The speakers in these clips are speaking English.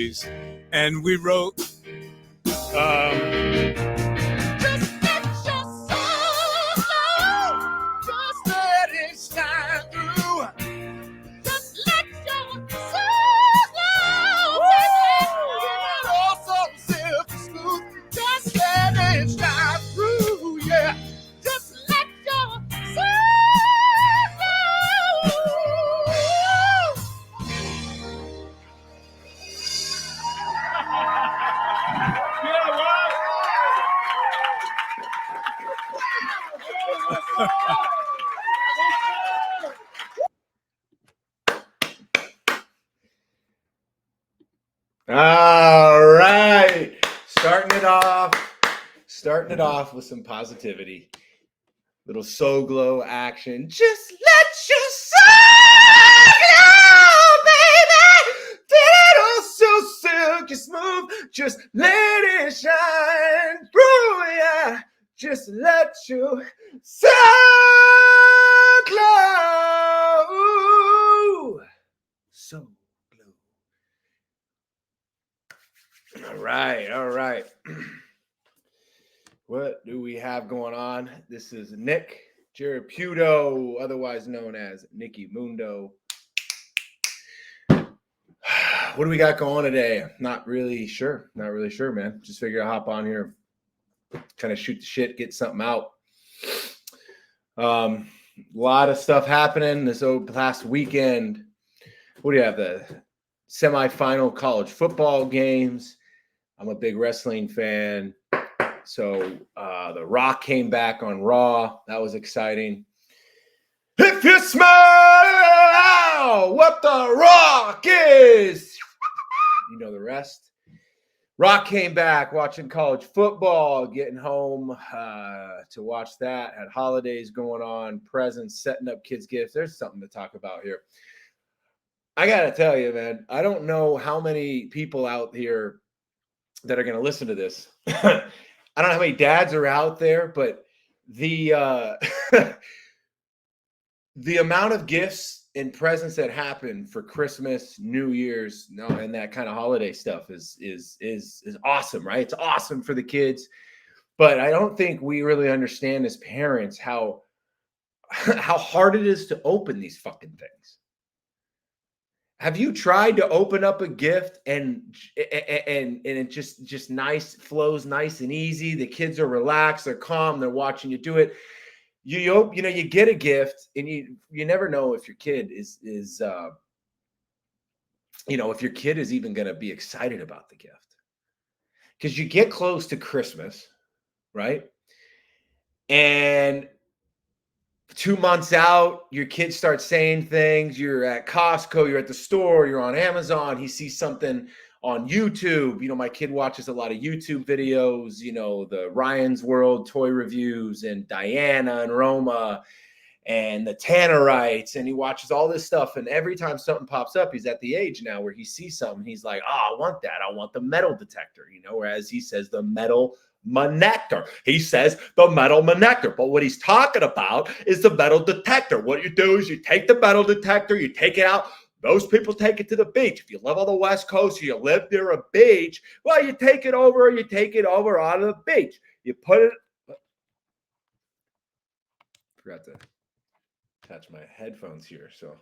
days. And we wrote, Just let your soul flow. Just let it shine through. Just let your soul flow. Baby, oh, so silky smooth. Just let it shine through, yeah. Just let your soul All right. Starting it off with some positivity. Little soul glow action. Just let your soul glow, baby. Little so silky smooth. Just let it shine through, yeah. Just let your soul glow. So glow. All right. What do we have going on? This is Nick Puto, otherwise known as Nicky Mundo. What do we got going today? Not really sure, man. Just figure I'll hop on here, kind of shoot the shit, get something out. A lot of stuff happening this past weekend. What do you have? The semifinal college football games. I'm a big wrestling fan. So The Rock came back on Raw. That was exciting. If you smell what The Rock is, you know the rest. Rock came back watching college football, getting home to watch that. Had holidays going on, presents, setting up kids' gifts. There's something to talk about here. I got to tell you, man, I don't know how many people out here that are going to listen to this. I don't know how many dads are out there, but the the amount of gifts and presents that happen for Christmas, New Year's, and that kind of holiday stuff is awesome, right? It's awesome for the kids, but I don't think we really understand as parents how hard it is to open these fucking things. Have you tried to open up a gift and it just nice, flows nice and easy? The kids are relaxed, they're calm, they're watching you do it. You get a gift and you never know if your kid is if your kid is even going to be excited about the gift. Because you get close to Christmas, right? And 2 months out, your kid starts saying things. You're at Costco, you're at the store, you're on Amazon. He sees something on YouTube. My kid watches a lot of YouTube videos, the Ryan's World toy reviews and Diana and Roma and the Tannerites. And he watches all this stuff. And every time something pops up, he's at the age now where he sees something. He's like, oh, I want that. I want the metal detector, whereas he says the metal connector. He says the metal connector, but what he's talking about is the metal detector. What you do is you take the metal detector, you take it out. Most people take it to the beach. If you live on the West Coast, or you live near a beach, well, you take it over onto the beach. You put it. Forgot to attach my headphones here, so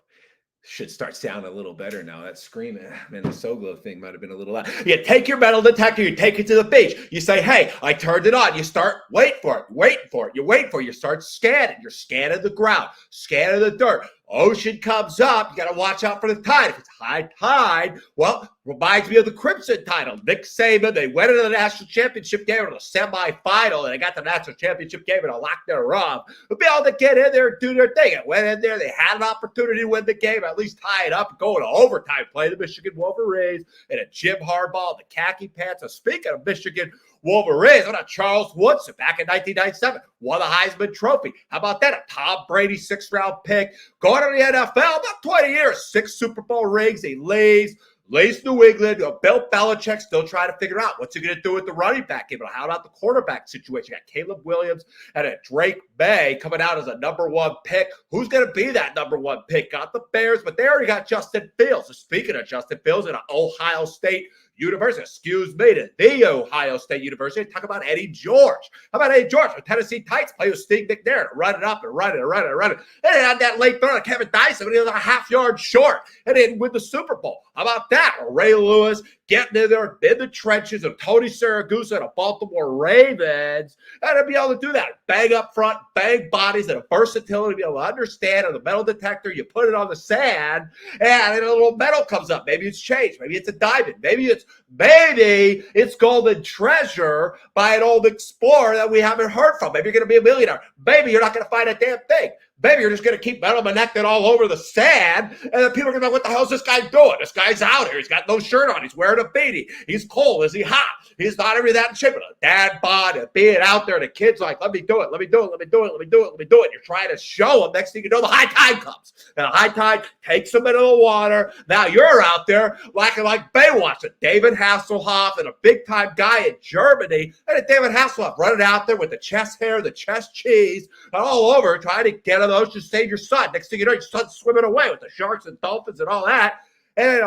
should start sounding a little better now. That screaming, man, the Soglo thing might have been a little loud. You take your metal detector, you take it to the beach. You say, hey, I turned it on. You start, wait for it. You start scanning. You're scanning the ground, scanning the dirt. Ocean comes up. You got to watch out for the tide. If it's high tide, well, reminds me of the Crimson title. Nick Saban, they went into the national championship game in the semifinal, and they got the national championship game in a lock their rough. They'll be able to get in there and do their thing. It went in there. They had an opportunity to win the game, at least tie it up, go into overtime, play the Michigan Wolverines, and a Jim Harbaugh, the khaki pants. So speaking of Michigan Wolverines, what about Charles Woodson back in 1997? Won the Heisman Trophy. How about that? A Tom Brady 6th-round pick. Going to the NFL, about 20 years, 6 Super Bowl rings. He lays New England. Bill Belichick still trying to figure out what's he going to do with the running back game. How about the quarterback situation? You got Caleb Williams and a Drake May coming out as a number 1 pick. Who's going to be that number 1 pick? Got the Bears, but they already got Justin Fields. So speaking of Justin Fields, an Ohio State University. Excuse me, to the Ohio State University. Talk about Eddie George. How about Eddie George? The Tennessee Titans play with Steve McNair. Run it up and run it and run it and run it. And they had that late throw to Kevin Dyson, but he was a half yard short. And then with the Super Bowl. How about that? Ray Lewis getting in there in the trenches of Tony Siragusa and the Baltimore Ravens. And to be able to do that. Bang up front, bang bodies, and a versatility to be able to understand on the metal detector. You put it on the sand, and a little metal comes up. Maybe it's changed. Maybe it's a diamond. Maybe it's golden treasure by an old explorer that we haven't heard from. Maybe you're going to be a millionaire. Maybe you're not going to find a damn thing. Maybe you're just going to keep metal connected all over the sand, and then people are going to be like, what the hell is this guy doing? This guy's out here. He's got no shirt on. He's wearing a beanie. He's cold. Is he hot? He's not every that in shape. But a dad bod and being out there, the kid's like, let me do it. Let me do it. Let me do it. Let me do it. Let me do it. You're trying to show them. Next thing you know, the high tide comes. And the high tide takes them into the water. Now you're out there like Baywatch, a David Hasselhoff and a big-time guy in Germany. And a David Hasselhoff running out there with the chest hair, the chest cheese, and all over trying to get in the ocean to save your son. Next thing you know, your son's swimming away with the sharks and dolphins and all that. And,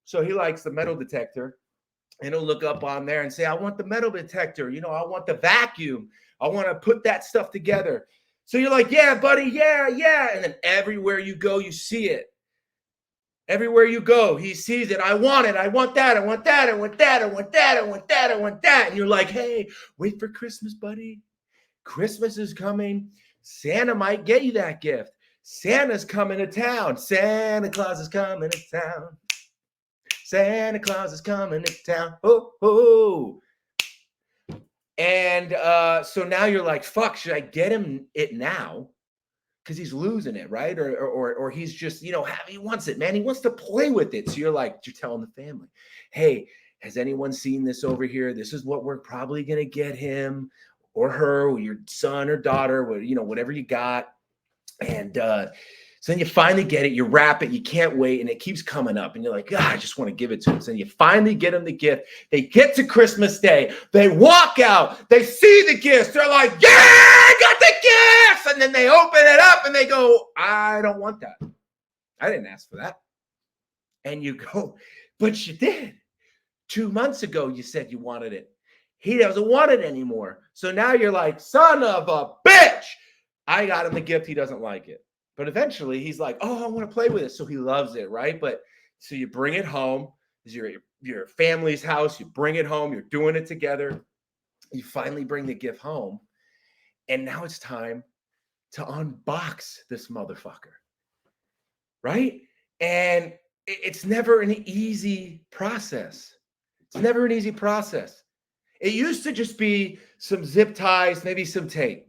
so he likes the metal detector. And he'll look up on there and say, I want the metal detector. I want the vacuum. I want to put that stuff together. So you're like, yeah, buddy, yeah. And then everywhere you go, you see it. Everywhere you go, he sees it. I want it. I want that. I want that. I want that. I want that. I want that. I want that. And you're like, hey, wait for Christmas, buddy. Christmas is coming. Santa might get you that gift. Santa's coming to town. Santa Claus is coming to town. Santa Claus is coming to town. Oh. And so now you're like, fuck, should I get him it now? Because he's losing it, right? Or he's just, he wants it, man. He wants to play with it. So you're telling the family, hey, has anyone seen this over here? This is what we're probably going to get him or her or your son or daughter, whatever you got. And so then you finally get it, you wrap it, you can't wait, and it keeps coming up. And you're like, I just want to give it to him. So then you finally get him the gift. They get to Christmas Day. They walk out. They see the gifts. They're like, yeah, I got the gifts. And then they open it up and they go, I don't want that. I didn't ask for that. And you go, but you did. 2 months ago, you said you wanted it. He doesn't want it anymore. So now you're like, son of a bitch. I got him the gift. He doesn't like it. But eventually he's like, oh, I want to play with it. So he loves it, right? But so you bring it home. You're at your family's house. You bring it home. You're doing it together. You finally bring the gift home. And now it's time to unbox this motherfucker, right? And it's never an easy process. It's never an easy process. It used to just be some zip ties, maybe some tape.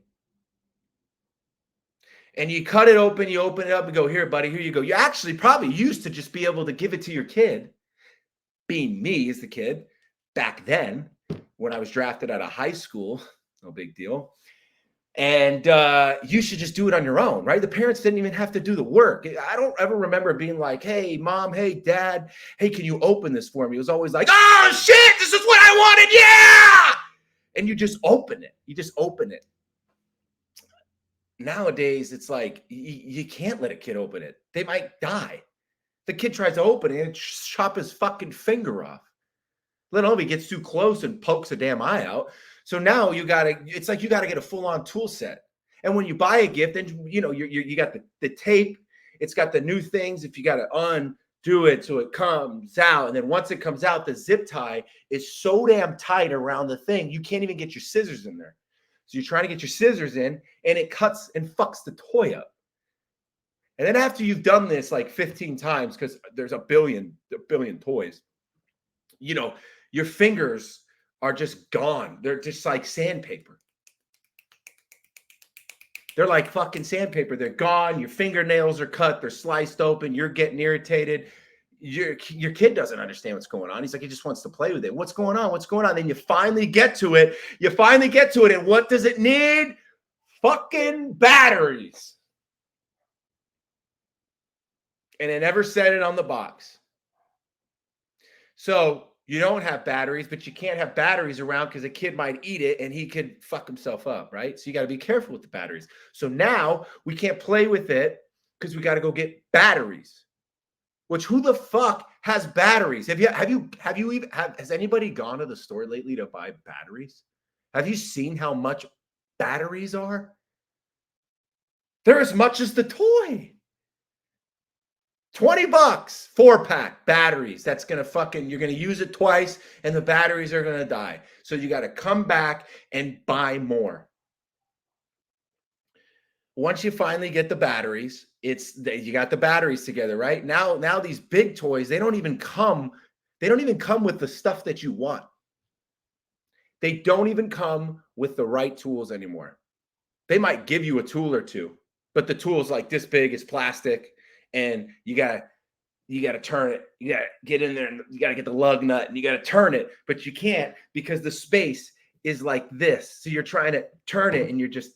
And you cut it open, you open it up and go, here, buddy, here you go. You actually probably used to just be able to give it to your kid, being me as the kid, back then when I was drafted out of high school, no big deal. And you should just do it on your own, right? The parents didn't even have to do the work. I don't ever remember being like, hey, mom, hey, dad, hey, can you open this for me? It was always like, oh, shit, this is what I wanted, yeah! And you just open it. You just open it. Nowadays, it's like you can't let a kid open it. They might die. The kid tries to open it and chop his fucking finger off. Let alone he gets too close and pokes a damn eye out. So now it's like you gotta get a full-on tool set. And when you buy a gift, then you got the tape. It's got the new things. If you gotta undo it so it comes out, and then once it comes out, the zip tie is so damn tight around the thing you can't even get your scissors in there. So you're trying to get your scissors in, and it cuts and fucks the toy up. And then after you've done this like 15 times, because there's a billion toys, your fingers are just gone. They're just like sandpaper. They're like fucking sandpaper. They're gone. Your fingernails are cut. They're sliced open. You're getting irritated. Your kid doesn't understand what's going on. He's like, he just wants to play with it. What's going on? What's going on? Then you finally get to it. And what does it need? Fucking batteries. And it never said it on the box. So you don't have batteries, but you can't have batteries around because a kid might eat it and he could fuck himself up, right? So you got to be careful with the batteries. So now we can't play with it because we got to go get batteries. Which who the fuck has batteries. Has anybody gone to the store lately to buy batteries? Have you seen how much batteries are? They're as much as the toy. $20, 4-pack batteries. That's going to you're going to use it twice and the batteries are going to die. So you got to come back and buy more. Once you finally get the batteries, you got the batteries together, right? Now these big toys, they don't even come with the stuff that you want. They don't even come with the right tools anymore. They might give you a tool or two, but the tool's like this big, it's plastic, and you gotta turn it. You gotta get in there and you gotta get the lug nut and you gotta turn it, but you can't because the space is like this. So you're trying to turn it and you're just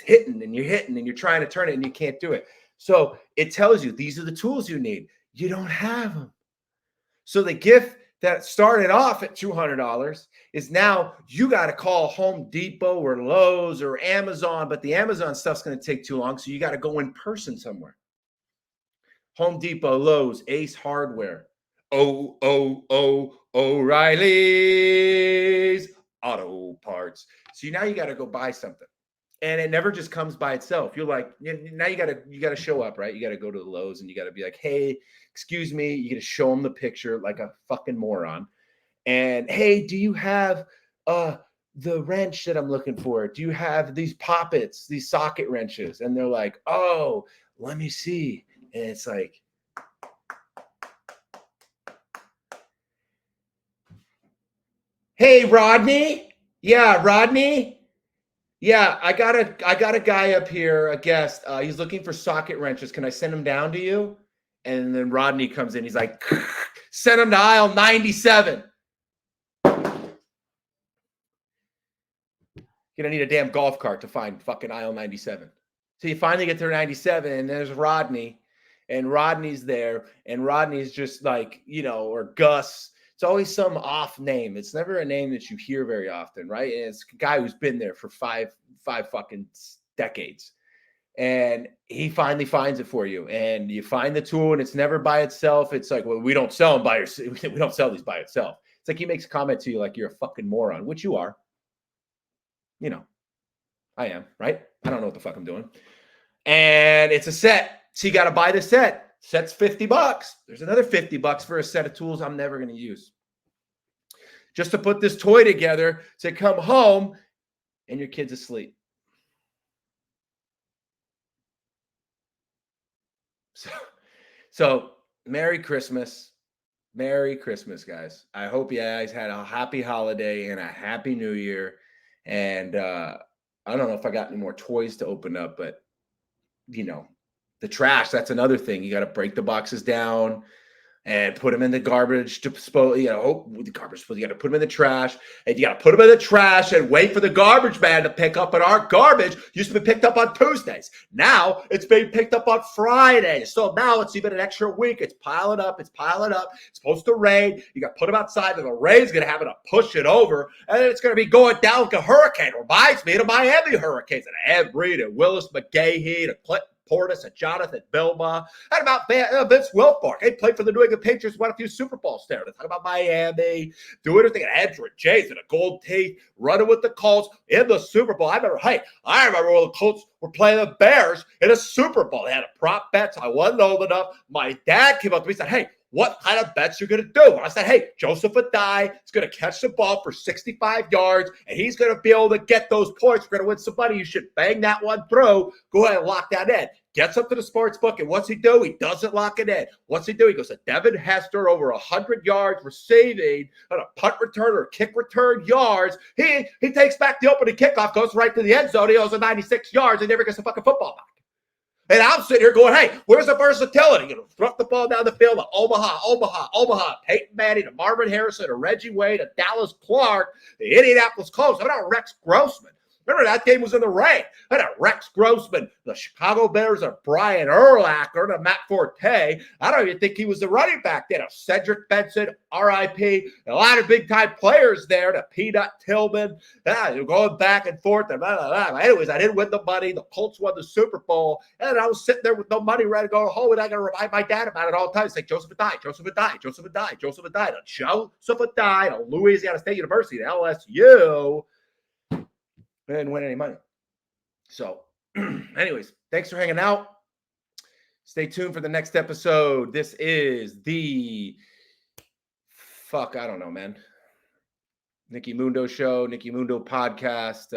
hitting and you're trying to turn it and you can't do it. So it tells you these are the tools you need. You don't have them. So the gift that started off at $200 is now you got to call Home Depot or Lowe's or Amazon, but the Amazon stuff's going to take too long. So you got to go in person somewhere. Home Depot, Lowe's, Ace Hardware, O'Reilly's Auto Parts. So now you got to go buy something. And it never just comes by itself. You're like, now you gotta show up, right? You gotta go to the Lowe's and you gotta be like, hey, excuse me. You gotta show them the picture like a fucking moron. And hey, do you have the wrench that I'm looking for? Do you have these poppets, these socket wrenches? And they're like, oh, let me see. And it's like, hey, Rodney. Yeah, Rodney. Yeah, I got a guy up here, a guest. He's looking for socket wrenches. Can I send him down to you? And then Rodney comes in. He's like, send him to aisle 97. You're gonna need a damn golf cart to find fucking aisle 97. So you finally get to 97, and there's Rodney, and Rodney's there, and Rodney's just like, or Gus. It's always some off name. It's never a name that you hear very often, right? And it's a guy who's been there for five fucking decades. And he finally finds it for you. And you find the tool, and it's never by itself. It's like, well, we don't sell them by yourself. We don't sell these by itself. It's like he makes a comment to you like you're a fucking moron, which you are. I am, right? I don't know what the fuck I'm doing. And it's a set. So you got to buy the set. Set's $50. There's another $50 for a set of tools I'm never going to use. Just to put this toy together to come home and your kid's asleep. So Merry Christmas. Merry Christmas, guys. I hope you guys had a happy holiday and a happy new year. And I don't know if I got any more toys to open up, but the trash, that's another thing. You got to break the boxes down and put them in the garbage disposal. The garbage disposal. You got to put them in the trash, and you got to put them in the trash and wait for the garbage man to pick up. And our garbage used to be picked up on Tuesdays. Now it's being picked up on Fridays. So now it's even an extra week. It's piling up. It's supposed to rain. You got to put them outside, and the rain's going to have to push it over, and then it's going to be going down like a hurricane. It reminds me of the Miami Hurricanes and Ed Reed and Willis McGahee and Clinton Portis and Jonathan Bilma. And about Vince Wilfork. He played for the New England Patriots, won a few Super Bowls there. They talk about Miami, doing everything. And Andrew Jays and a gold teeth, running with the Colts in the Super Bowl. I remember when the Colts were playing the Bears in a Super Bowl. They had a prop bet, so I wasn't old enough. My dad came up to me and said, hey, what kind of bets you're going to do? And I said, hey, Joseph Adai is going to catch the ball for 65 yards, and he's going to be able to get those points. We're going to win some money. You should bang that one through. Go ahead and lock that in. Gets up to the sports book, and what's he do? He doesn't lock it in. What's he do? He goes to Devin Hester over 100 yards receiving on a punt return or kick return yards. He takes back the opening kickoff, goes right to the end zone. He goes 96 yards and never gets a fucking football back. And I'm sitting here going, hey, where's the versatility? Throw the ball down the field to Omaha, Peyton Manning, to Marvin Harrison, to Reggie Wade, to Dallas Clark, the Indianapolis Colts. I'm not Rex Grossman. Remember that game was in the rain. I had a Rex Grossman, the Chicago Bears, a Brian Urlacher, a Matt Forte. I don't even think he was the running back then. A Cedric Benson, R.I.P. A lot of big-time players there. The Peanut Tillman. You're going back and forth. And blah, blah, blah. Anyways, I didn't win the money. The Colts won the Super Bowl. And I was sitting there with no money, ready to go home. And I got to remind my dad about it all the time. It's like, Joseph had died. Joseph had died. Joseph had died. Joseph had died. Joseph had died at Louisiana State University, the LSU. I didn't win any money. So, anyways, thanks for hanging out. Stay tuned for the next episode. This is the I don't know, man. Nicky Mundo show, Nicky Mundo podcast.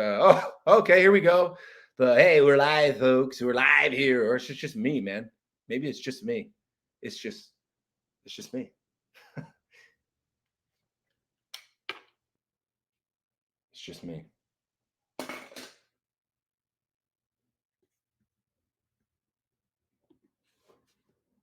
Okay, here we go. Hey, we're live, folks. We're live here. Or it's just me, man. Maybe it's just me. It's just me. It's just me.